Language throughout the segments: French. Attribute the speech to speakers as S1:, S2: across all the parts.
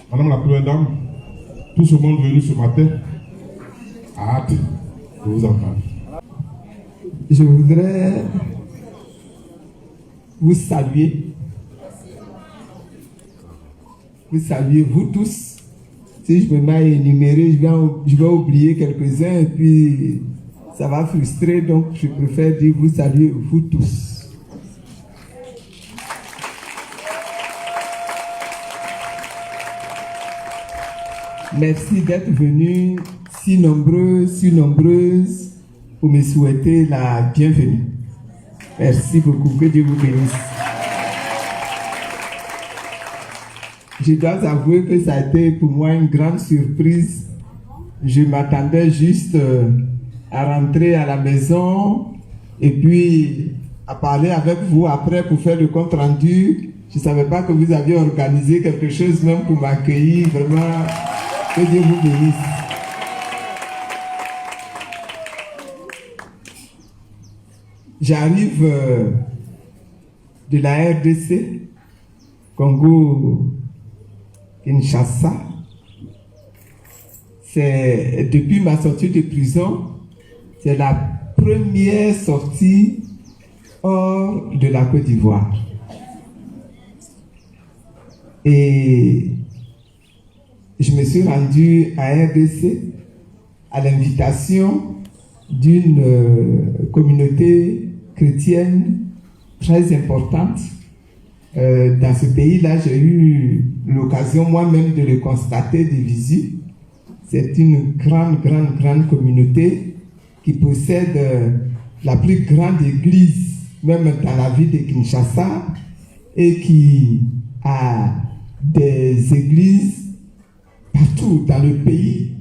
S1: Madame la Première Dame, tout ce monde venu ce matin a hâte de vous entendre.
S2: Je voudrais vous saluer. Vous saluer, vous tous. Si je me mets à énumérer, je vais oublier quelques-uns et puis ça va frustrer. Donc, je préfère dire vous saluer, vous tous. Merci d'être venus si nombreux, si nombreuses pour me souhaiter la bienvenue. Merci beaucoup, que Dieu vous bénisse. Je dois avouer que ça a été pour moi une grande surprise. Je m'attendais juste à rentrer à la maison et puis à parler avec vous après pour faire le compte rendu. Je ne savais pas que vous aviez organisé quelque chose même pour m'accueillir. Vraiment, que Dieu vous bénisse. J'arrive de la RDC, Congo Kinshasa. C'est depuis ma sortie de prison, c'est la première sortie hors de la Côte d'Ivoire. Et je me suis rendu à RDC à l'invitation d'une communauté chrétienne très importante. Dans ce pays-là, j'ai eu l'occasion moi-même de le constater de visu. C'est une grande communauté qui possède la plus grande église, même dans la ville de Kinshasa, et qui a des églises partout dans le pays.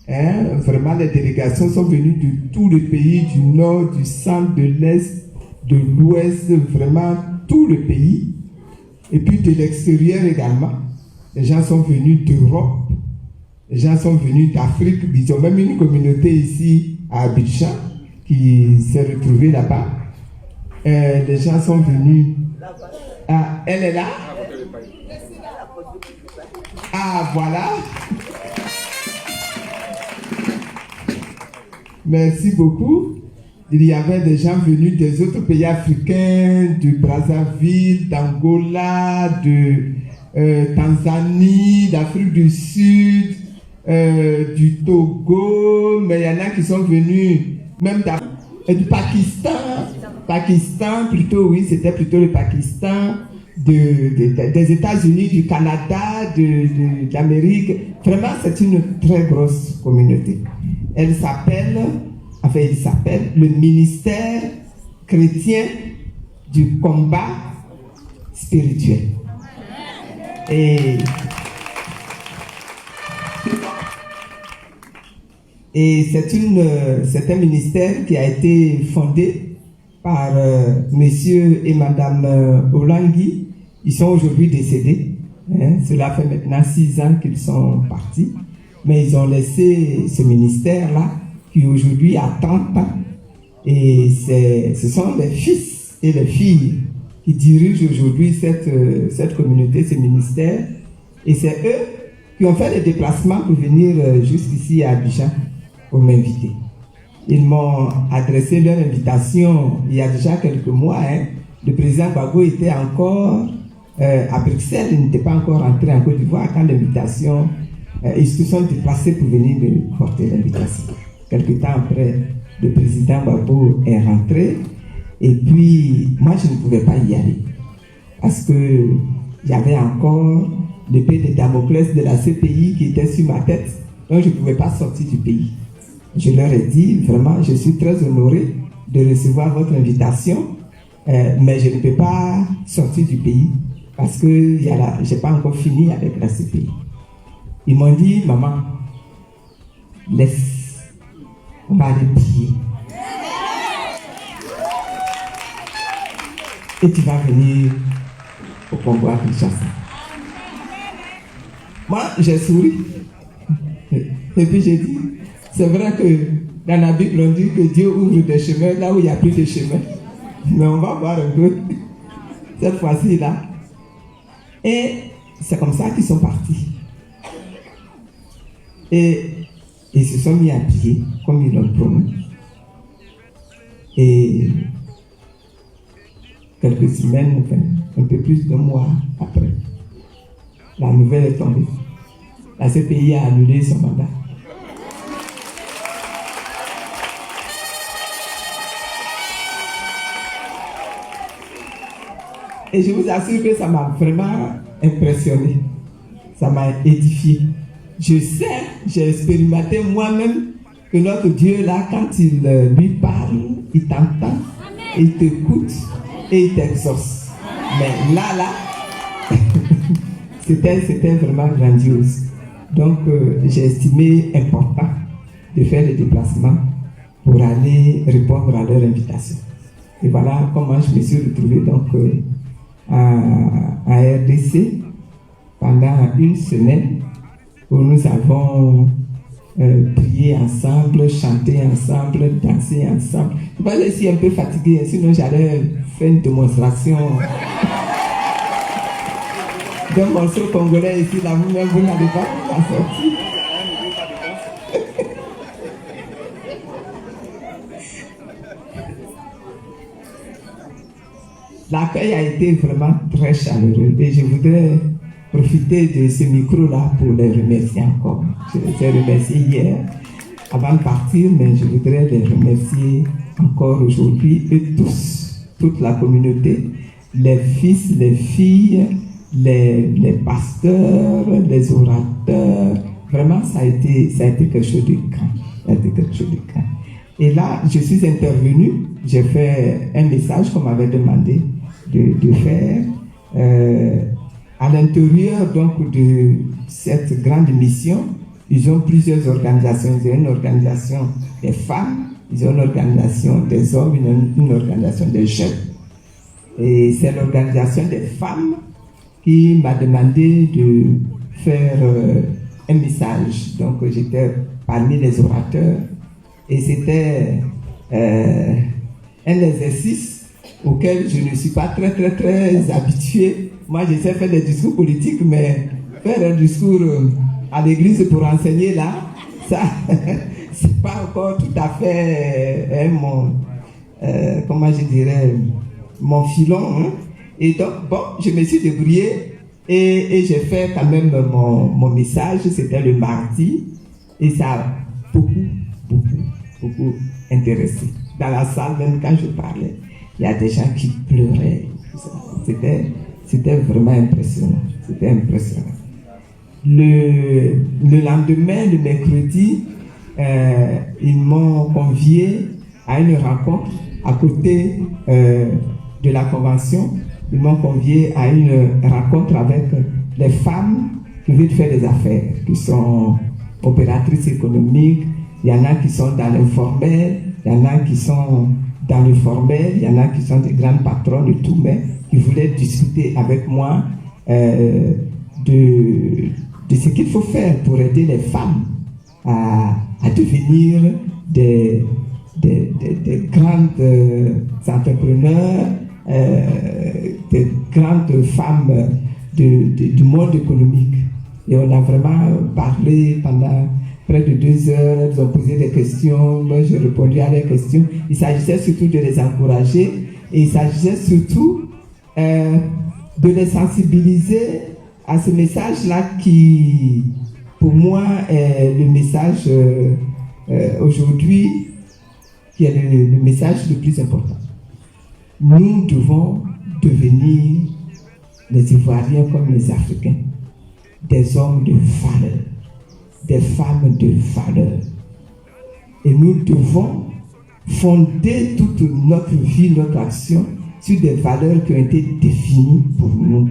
S2: Vraiment, les délégations sont venues de tout le pays, du nord, du centre, de l'est, de l'ouest, vraiment tout le pays. Et puis de l'extérieur également. Les gens sont venus d'Europe, les gens sont venus d'Afrique. Ils ont même une communauté ici à Abidjan qui s'est retrouvée là-bas. Les gens sont venus. Ah, elle est là? Ah, voilà. Merci beaucoup. Il y avait des gens venus des autres pays africains, du Brazzaville, d'Angola, de Tanzanie, d'Afrique du Sud, du Togo, mais il y en a qui sont venus même du Pakistan plutôt, oui, c'était plutôt le Pakistan, des États-Unis, du Canada, de l'Amérique. Vraiment, c'est une très grosse communauté. Il s'appelle le ministère chrétien du combat spirituel. Et c'est un ministère qui a été fondé par monsieur et madame Olangui. Ils sont aujourd'hui décédés. Cela fait maintenant 6 ans qu'ils sont partis. Mais ils ont laissé ce ministère-là qui aujourd'hui a 30 ans. Et ce sont les fils et les filles qui dirigent aujourd'hui cette communauté, ce ministère. Et c'est eux qui ont fait les déplacements pour venir jusqu'ici à Abidjan pour m'inviter. Ils m'ont adressé leur invitation il y a déjà quelques mois. Le président Gbagbo était encore à Bruxelles, il n'était pas encore entré en Côte d'Ivoire quand l'invitation, ils se sont déplacés pour venir me porter l'invitation. Quelque temps après, le président Gbagbo est rentré et puis moi je ne pouvais pas y aller parce que j'avais encore l'épée de Damoclès de la CPI qui était sur ma tête, donc je ne pouvais pas sortir du pays. Je leur ai dit, vraiment, je suis très honoré de recevoir votre invitation, mais je ne peux pas sortir du pays parce que je n'ai pas encore fini avec la CPI. Ils m'ont dit, maman, laisse, on va aller prier. Et tu vas venir au Congo à Kinshasa. Moi, j'ai souri. Et puis j'ai dit, c'est vrai que dans la Bible, on dit que Dieu ouvre des chemins là où il n'y a plus de chemin. Mais on va voir un peu cette fois-ci là. Et c'est comme ça qu'ils sont partis. Et ils se sont mis à prier, comme ils l'ont promis. Et quelques semaines, enfin, un peu plus d'un mois après, la nouvelle est tombée. La CPI a annulé son mandat. Et je vous assure que ça m'a vraiment impressionné. Ça m'a édifié. Je sais, j'ai expérimenté moi-même que notre Dieu, là, quand il lui parle, il t'entend, il t'écoute et il t'exauce. Mais là, c'était vraiment grandiose. Donc, j'ai estimé important de faire des déplacements pour aller répondre à leur invitation. Et voilà comment je me suis retrouvé donc à RDC pendant une semaine où nous avons prié ensemble, chanté ensemble, dansé ensemble. Je vais laisser un peu fatigué, sinon j'allais faire une démonstration d'un morceau congolais ici, là, vous-même, vous n'allez pas la sortir. L'accueil a été vraiment très chaleureux et je voudrais profiter de ce micro-là pour les remercier encore. Je les ai remerciés hier avant de partir, mais je voudrais les remercier encore aujourd'hui, eux tous, toute la communauté, les fils, les filles, les pasteurs, les orateurs. Vraiment, ça a été quelque chose de grand. Ça a été quelque chose de grand. Et là, je suis intervenu, j'ai fait un message qu'on m'avait demandé de faire à l'intérieur donc de cette grande mission. Ils ont plusieurs organisations. Ils ont une organisation des femmes, ils ont une organisation des hommes, une organisation des jeunes. Et c'est l'organisation des femmes qui m'a demandé de faire un message. Donc j'étais parmi les orateurs et c'était un exercice auquel je ne suis pas très habitué. Moi, je sais faire des discours politiques, mais faire un discours à l'église pour enseigner là, ça, c'est pas encore tout à fait mon, comment je dirais, mon filon. Hein? Et donc, bon, je me suis débrouillé et j'ai fait quand même mon message. C'était le mardi et ça a beaucoup intéressé. Dans la salle, même quand je parlais, il y a des gens qui pleuraient. C'était vraiment impressionnant. C'était impressionnant. Le lendemain, le mercredi, ils m'ont convié à une rencontre à côté de la convention. Ils m'ont convié à une rencontre avec les femmes qui veulent faire des affaires, qui sont opératrices économiques. Il y en a qui sont dans l'informel, il y en a qui sont dans le formel, il y en a qui sont des grandes patronnes et tout, mais qui voulaient discuter avec moi de ce qu'il faut faire pour aider les femmes à devenir des grandes entrepreneurs, des grandes femmes du monde économique. Et on a vraiment parlé pendant près de 2 heures, elles ont posé des questions, moi j'ai répondu à leurs questions. Il s'agissait surtout de les encourager et il s'agissait surtout de les sensibiliser à ce message-là qui, pour moi, est le message aujourd'hui, qui est le message le plus important. Nous devons devenir les Ivoiriens comme les Africains, des hommes de valeur, des femmes de valeur. Et nous devons fonder toute notre vie, notre action sur des valeurs qui ont été définies pour nous.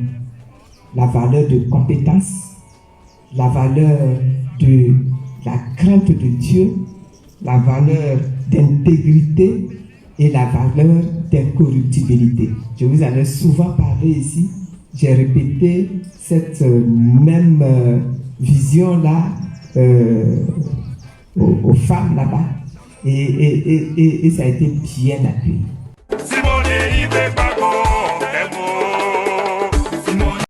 S2: La valeur de compétence, la valeur de la crainte de Dieu, la valeur d'intégrité et la valeur d'incorruptibilité. Je vous en ai souvent parlé ici. J'ai répété cette même vision-là aux femmes là-bas et ça a été bien accueilli.